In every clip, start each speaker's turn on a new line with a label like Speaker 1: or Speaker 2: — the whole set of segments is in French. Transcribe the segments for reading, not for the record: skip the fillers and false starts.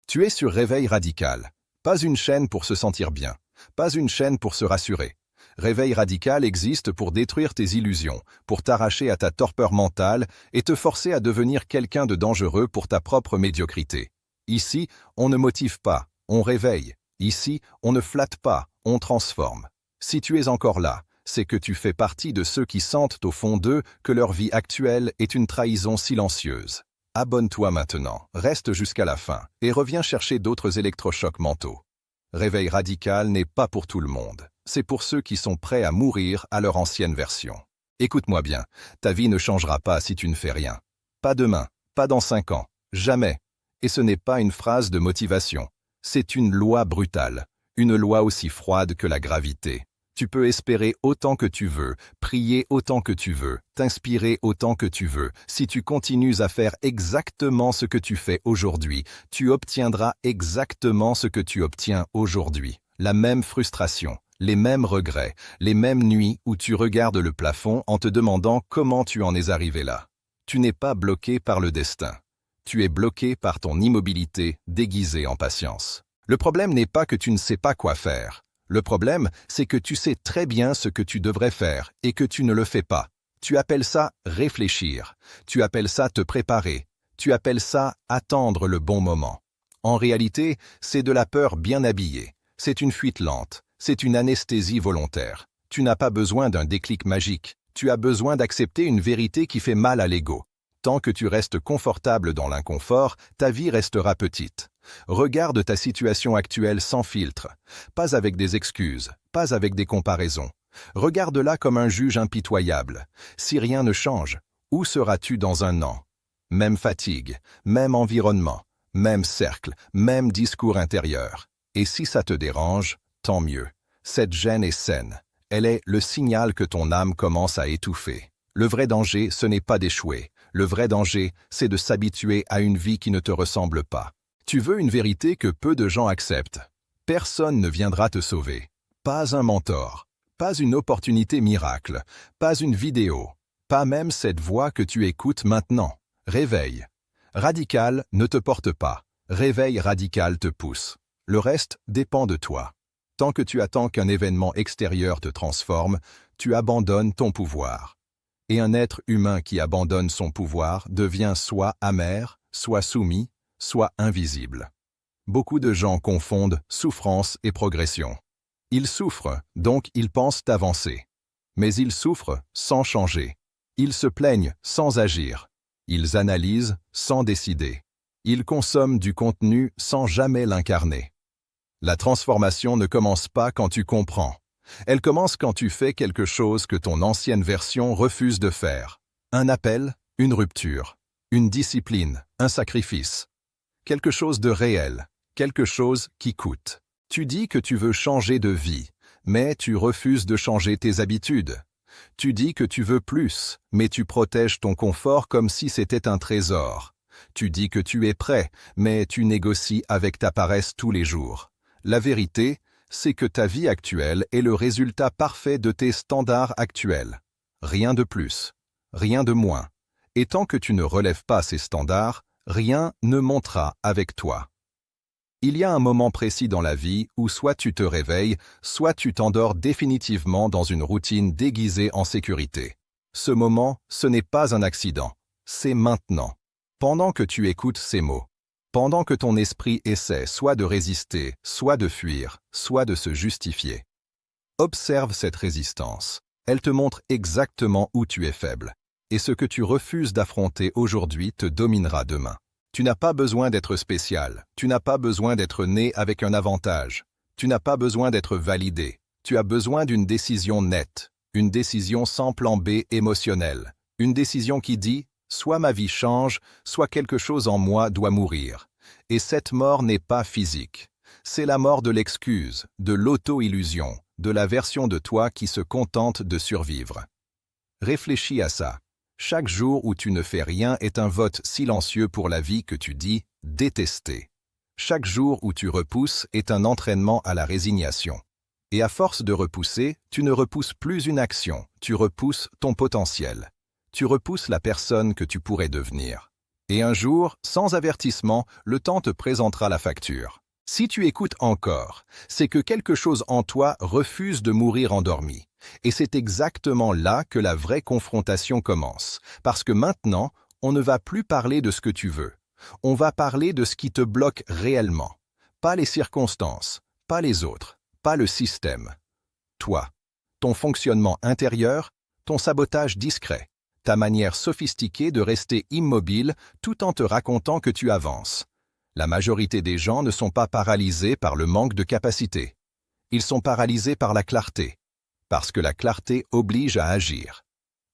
Speaker 1: Tu es sur Réveil Radical. Pas une chaîne pour se sentir bien. Pas une chaîne pour se rassurer. Réveil Radical existe pour détruire tes illusions, pour t'arracher à ta torpeur mentale et te forcer à devenir quelqu'un de dangereux pour ta propre médiocrité. Ici, on ne motive pas, on réveille. Ici, on ne flatte pas, on transforme. Si tu es encore là, c'est que tu fais partie de ceux qui sentent au fond d'eux que leur vie actuelle est une trahison silencieuse. Abonne-toi maintenant, reste jusqu'à la fin et reviens chercher d'autres électrochocs mentaux. Réveil Radical n'est pas pour tout le monde, c'est pour ceux qui sont prêts à mourir à leur ancienne version. Écoute-moi bien, ta vie ne changera pas si tu ne fais rien. Pas demain, pas dans 5 ans, jamais. Et ce n'est pas une phrase de motivation, c'est une loi brutale, une loi aussi froide que la gravité. Tu peux espérer autant que tu veux, prier autant que tu veux, t'inspirer autant que tu veux. Si tu continues à faire exactement ce que tu fais aujourd'hui, tu obtiendras exactement ce que tu obtiens aujourd'hui. La même frustration, les mêmes regrets, les mêmes nuits où tu regardes le plafond en te demandant comment tu en es arrivé là. Tu n'es pas bloqué par le destin. Tu es bloqué par ton immobilité déguisée en patience. Le problème n'est pas que tu ne sais pas quoi faire. Le problème, c'est que tu sais très bien ce que tu devrais faire et que tu ne le fais pas. Tu appelles ça réfléchir. Tu appelles ça te préparer. Tu appelles ça attendre le bon moment. En réalité, c'est de la peur bien habillée. C'est une fuite lente. C'est une anesthésie volontaire. Tu n'as pas besoin d'un déclic magique. Tu as besoin d'accepter une vérité qui fait mal à l'ego. Tant que tu restes confortable dans l'inconfort, ta vie restera petite. Regarde ta situation actuelle sans filtre, pas avec des excuses, pas avec des comparaisons. Regarde-la comme un juge impitoyable. Si rien ne change, où seras-tu dans 1 an? Même fatigue, même environnement, même cercle, même discours intérieur. Et si ça te dérange, tant mieux. Cette gêne est saine. Elle est le signal que ton âme commence à étouffer. Le vrai danger, ce n'est pas d'échouer. Le vrai danger, c'est de s'habituer à une vie qui ne te ressemble pas. Tu veux une vérité que peu de gens acceptent. Personne ne viendra te sauver. Pas un mentor, pas une opportunité miracle, pas une vidéo, pas même cette voix que tu écoutes maintenant. Réveil. Radical ne te porte pas. Réveil radical te pousse. Le reste dépend de toi. Tant que tu attends qu'un événement extérieur te transforme, tu abandonnes ton pouvoir. Et un être humain qui abandonne son pouvoir devient soit amer, soit soumis, soit invisible. Beaucoup de gens confondent souffrance et progression. Ils souffrent, donc ils pensent avancer. Mais ils souffrent sans changer. Ils se plaignent sans agir. Ils analysent sans décider. Ils consomment du contenu sans jamais l'incarner. La transformation ne commence pas quand tu comprends. Elle commence quand tu fais quelque chose que ton ancienne version refuse de faire. Un appel, une rupture, une discipline, un sacrifice. Quelque chose de réel, quelque chose qui coûte. Tu dis que tu veux changer de vie, mais tu refuses de changer tes habitudes. Tu dis que tu veux plus, mais tu protèges ton confort comme si c'était un trésor. Tu dis que tu es prêt, mais tu négocies avec ta paresse tous les jours. La vérité, c'est que ta vie actuelle est le résultat parfait de tes standards actuels. Rien de plus, rien de moins. Et tant que tu ne relèves pas ces standards, rien ne montera avec toi. Il y a un moment précis dans la vie où soit tu te réveilles, soit tu t'endors définitivement dans une routine déguisée en sécurité. Ce moment, ce n'est pas un accident, c'est maintenant. Pendant que tu écoutes ces mots, pendant que ton esprit essaie soit de résister, soit de fuir, soit de se justifier. Observe cette résistance. Elle te montre exactement où tu es faible. Et ce que tu refuses d'affronter aujourd'hui te dominera demain. Tu n'as pas besoin d'être spécial. Tu n'as pas besoin d'être né avec un avantage. Tu n'as pas besoin d'être validé. Tu as besoin d'une décision nette. Une décision sans plan B émotionnel. Une décision qui dit « soit ma vie change, soit quelque chose en moi doit mourir ». Et cette mort n'est pas physique. C'est la mort de l'excuse, de l'auto-illusion, de la version de toi qui se contente de survivre. Réfléchis à ça. Chaque jour où tu ne fais rien est un vote silencieux pour la vie que tu dis détester. Chaque jour où tu repousses est un entraînement à la résignation. Et à force de repousser, tu ne repousses plus une action, tu repousses ton potentiel. Tu repousses la personne que tu pourrais devenir. Et un jour, sans avertissement, le temps te présentera la facture. Si tu écoutes encore, c'est que quelque chose en toi refuse de mourir endormi. Et c'est exactement là que la vraie confrontation commence. Parce que maintenant, on ne va plus parler de ce que tu veux. On va parler de ce qui te bloque réellement. Pas les circonstances, pas les autres, pas le système. Toi, ton fonctionnement intérieur, ton sabotage discret, ta manière sophistiquée de rester immobile tout en te racontant que tu avances. La majorité des gens ne sont pas paralysés par le manque de capacité. Ils sont paralysés par la clarté, parce que la clarté oblige à agir.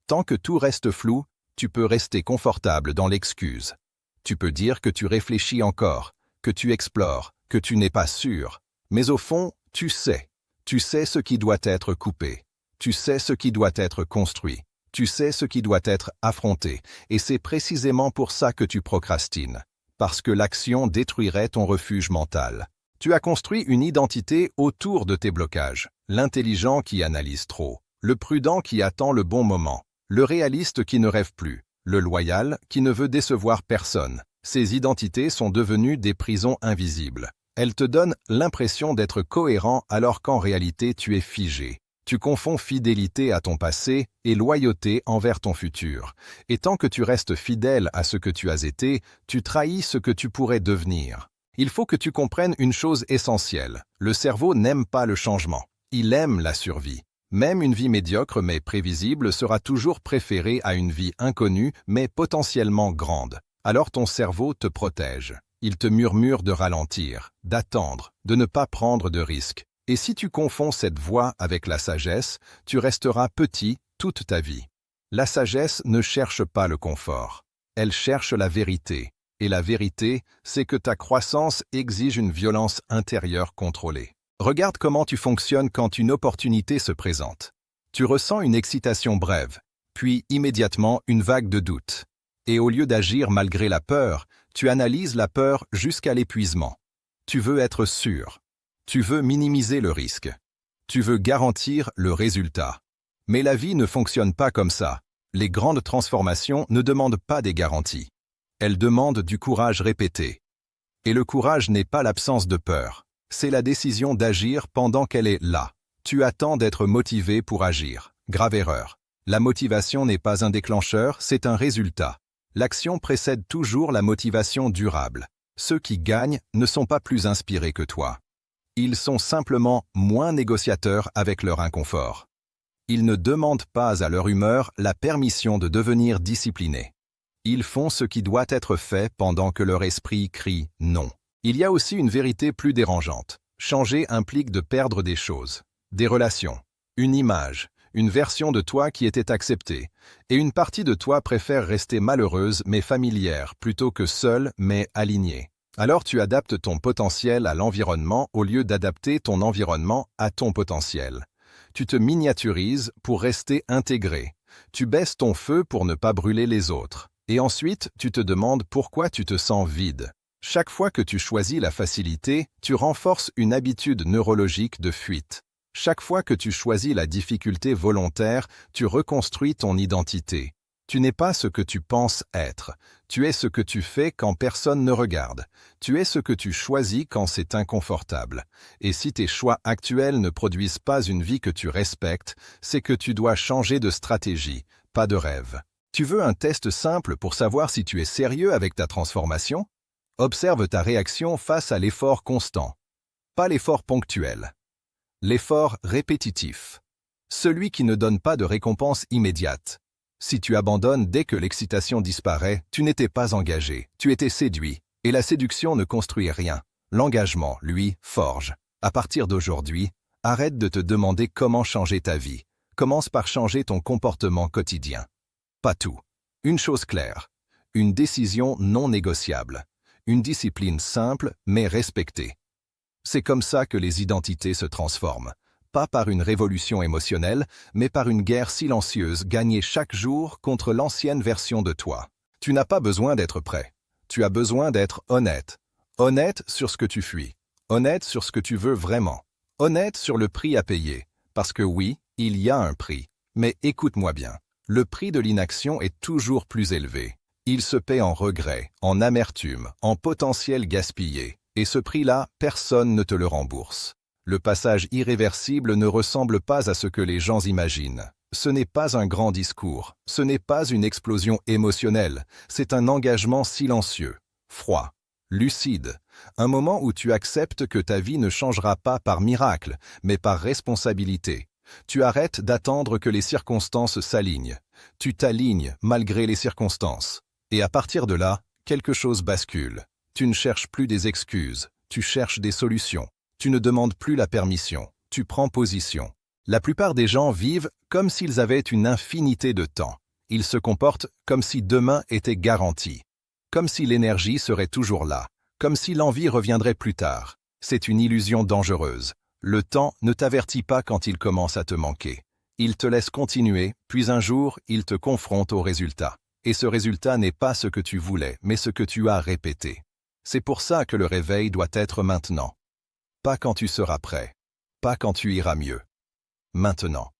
Speaker 1: Tant que tout reste flou, tu peux rester confortable dans l'excuse. Tu peux dire que tu réfléchis encore, que tu explores, que tu n'es pas sûr. Mais au fond, tu sais. Tu sais ce qui doit être coupé. Tu sais ce qui doit être construit. Tu sais ce qui doit être affronté. Et c'est précisément pour ça que tu procrastines. Parce que l'action détruirait ton refuge mental. Tu as construit une identité autour de tes blocages. L'intelligent qui analyse trop. Le prudent qui attend le bon moment. Le réaliste qui ne rêve plus. Le loyal qui ne veut décevoir personne. Ces identités sont devenues des prisons invisibles. Elles te donnent l'impression d'être cohérent alors qu'en réalité tu es figé. Tu confonds fidélité à ton passé et loyauté envers ton futur. Et tant que tu restes fidèle à ce que tu as été, tu trahis ce que tu pourrais devenir. Il faut que tu comprennes une chose essentielle. Le cerveau n'aime pas le changement. Il aime la survie. Même une vie médiocre mais prévisible sera toujours préférée à une vie inconnue mais potentiellement grande. Alors ton cerveau te protège. Il te murmure de ralentir, d'attendre, de ne pas prendre de risques. Et si tu confonds cette voix avec la sagesse, tu resteras petit toute ta vie. La sagesse ne cherche pas le confort. Elle cherche la vérité. Et la vérité, c'est que ta croissance exige une violence intérieure contrôlée. Regarde comment tu fonctionnes quand une opportunité se présente. Tu ressens une excitation brève, puis immédiatement une vague de doute. Et au lieu d'agir malgré la peur, tu analyses la peur jusqu'à l'épuisement. Tu veux être sûr. Tu veux minimiser le risque. Tu veux garantir le résultat. Mais la vie ne fonctionne pas comme ça. Les grandes transformations ne demandent pas des garanties. Elles demandent du courage répété. Et le courage n'est pas l'absence de peur. C'est la décision d'agir pendant qu'elle est là. Tu attends d'être motivé pour agir. Grave erreur. La motivation n'est pas un déclencheur, c'est un résultat. L'action précède toujours la motivation durable. Ceux qui gagnent ne sont pas plus inspirés que toi. Ils sont simplement moins négociateurs avec leur inconfort. Ils ne demandent pas à leur humeur la permission de devenir disciplinés. Ils font ce qui doit être fait pendant que leur esprit crie « non ». Il y a aussi une vérité plus dérangeante. Changer implique de perdre des choses, des relations, une image, une version de toi qui était acceptée, et une partie de toi préfère rester malheureuse mais familière plutôt que seule mais alignée. Alors tu adaptes ton potentiel à l'environnement au lieu d'adapter ton environnement à ton potentiel. Tu te miniaturises pour rester intégré. Tu baisses ton feu pour ne pas brûler les autres. Et ensuite, tu te demandes pourquoi tu te sens vide. Chaque fois que tu choisis la facilité, tu renforces une habitude neurologique de fuite. Chaque fois que tu choisis la difficulté volontaire, tu reconstruis ton identité. Tu n'es pas ce que tu penses être. Tu es ce que tu fais quand personne ne regarde. Tu es ce que tu choisis quand c'est inconfortable. Et si tes choix actuels ne produisent pas une vie que tu respectes, c'est que tu dois changer de stratégie, pas de rêve. Tu veux un test simple pour savoir si tu es sérieux avec ta transformation? Observe ta réaction face à l'effort constant. Pas l'effort ponctuel. L'effort répétitif. Celui qui ne donne pas de récompense immédiate. Si tu abandonnes dès que l'excitation disparaît, tu n'étais pas engagé, tu étais séduit. Et la séduction ne construit rien. L'engagement, lui, forge. À partir d'aujourd'hui, arrête de te demander comment changer ta vie. Commence par changer ton comportement quotidien. Pas tout. Une chose claire. Une décision non négociable. Une discipline simple mais respectée. C'est comme ça que les identités se transforment. Pas par une révolution émotionnelle, mais par une guerre silencieuse gagnée chaque jour contre l'ancienne version de toi. Tu n'as pas besoin d'être prêt. Tu as besoin d'être honnête. Honnête sur ce que tu fuis. Honnête sur ce que tu veux vraiment. Honnête sur le prix à payer. Parce que oui, il y a un prix. Mais écoute-moi bien. Le prix de l'inaction est toujours plus élevé. Il se paie en regrets, en amertume, en potentiel gaspillé. Et ce prix-là, personne ne te le rembourse. Le passage irréversible ne ressemble pas à ce que les gens imaginent. Ce n'est pas un grand discours, ce n'est pas une explosion émotionnelle, c'est un engagement silencieux, froid, lucide, un moment où tu acceptes que ta vie ne changera pas par miracle, mais par responsabilité. Tu arrêtes d'attendre que les circonstances s'alignent. Tu t'alignes malgré les circonstances. Et à partir de là, quelque chose bascule. Tu ne cherches plus des excuses, tu cherches des solutions. Tu ne demandes plus la permission, tu prends position. La plupart des gens vivent comme s'ils avaient une infinité de temps. Ils se comportent comme si demain était garanti. Comme si l'énergie serait toujours là. Comme si l'envie reviendrait plus tard. C'est une illusion dangereuse. Le temps ne t'avertit pas quand il commence à te manquer. Il te laisse continuer, puis un jour, il te confronte au résultat. Et ce résultat n'est pas ce que tu voulais, mais ce que tu as répété. C'est pour ça que le réveil doit être maintenant. Pas quand tu seras prêt. Pas quand tu iras mieux. Maintenant.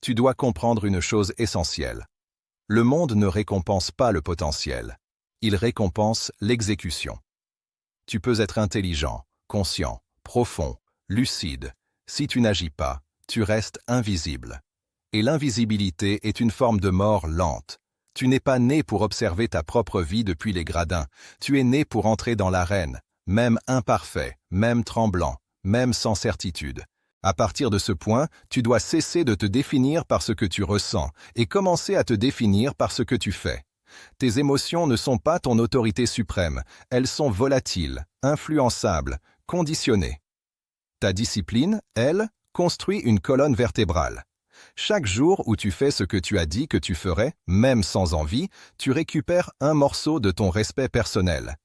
Speaker 1: Tu dois comprendre une chose essentielle. Le monde ne récompense pas le potentiel. Il récompense l'exécution. Tu peux être intelligent, conscient, profond, lucide. Si tu n'agis pas, tu restes invisible. Et l'invisibilité est une forme de mort lente. Tu n'es pas né pour observer ta propre vie depuis les gradins. Tu es né pour entrer dans l'arène, même imparfait, même tremblant, même sans certitude. À partir de ce point, tu dois cesser de te définir par ce que tu ressens et commencer à te définir par ce que tu fais. Tes émotions ne sont pas ton autorité suprême, elles sont volatiles, influençables, conditionnées. Ta discipline, elle, construit une colonne vertébrale. Chaque jour où tu fais ce que tu as dit que tu ferais, même sans envie, tu récupères un morceau de ton respect personnel.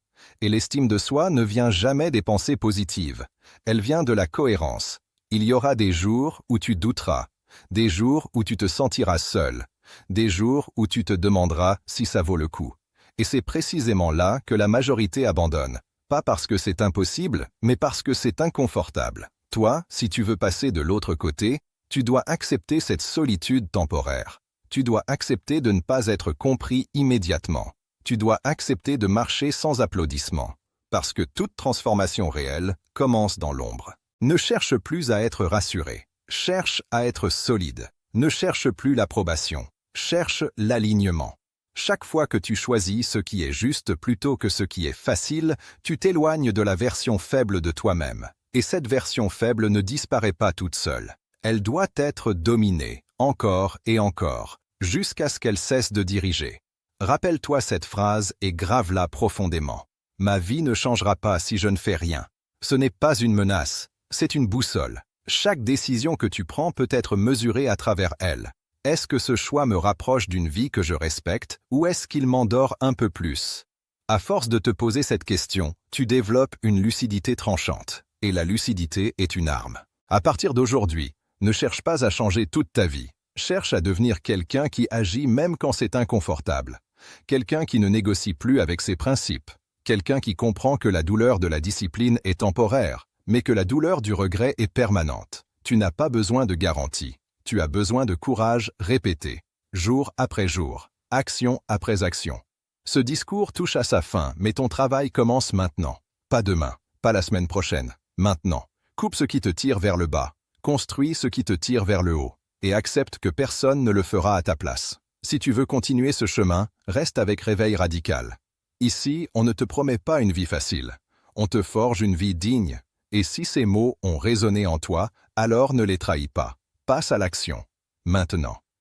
Speaker 1: Et l'estime de soi ne vient jamais des pensées positives. Elle vient de la cohérence. Il y aura des jours où tu douteras, des jours où tu te sentiras seul, des jours où tu te demanderas si ça vaut le coup. Et c'est précisément là que la majorité abandonne. Pas parce que c'est impossible, mais parce que c'est inconfortable. Toi, si tu veux passer de l'autre côté, tu dois accepter cette solitude temporaire. Tu dois accepter de ne pas être compris immédiatement. Tu dois accepter de marcher sans applaudissements. Parce que toute transformation réelle commence dans l'ombre. Ne cherche plus à être rassuré. Cherche à être solide. Ne cherche plus l'approbation. Cherche l'alignement. Chaque fois que tu choisis ce qui est juste plutôt que ce qui est facile, tu t'éloignes de la version faible de toi-même. Et cette version faible ne disparaît pas toute seule. Elle doit être dominée, encore et encore, jusqu'à ce qu'elle cesse de diriger. Rappelle-toi cette phrase et grave-la profondément. Ma vie ne changera pas si je ne fais rien. Ce n'est pas une menace, c'est une boussole. Chaque décision que tu prends peut être mesurée à travers elle. Est-ce que ce choix me rapproche d'une vie que je respecte ou est-ce qu'il m'endort un peu plus? À force de te poser cette question, tu développes une lucidité tranchante. Et la lucidité est une arme. À partir d'aujourd'hui, ne cherche pas à changer toute ta vie. Cherche à devenir quelqu'un qui agit même quand c'est inconfortable. Quelqu'un qui ne négocie plus avec ses principes. Quelqu'un qui comprend que la douleur de la discipline est temporaire, mais que la douleur du regret est permanente. Tu n'as pas besoin de garantie. Tu as besoin de courage répété, jour après jour, action après action. Ce discours touche à sa fin, mais ton travail commence maintenant. Pas demain, pas la semaine prochaine, maintenant. Coupe ce qui te tire vers le bas. Construis ce qui te tire vers le haut. Et accepte que personne ne le fera à ta place. Si tu veux continuer ce chemin, reste avec Réveil Radical. Ici, on ne te promet pas une vie facile. On te forge une vie digne. Et si ces mots ont résonné en toi, alors ne les trahis pas. Passe à l'action. Maintenant.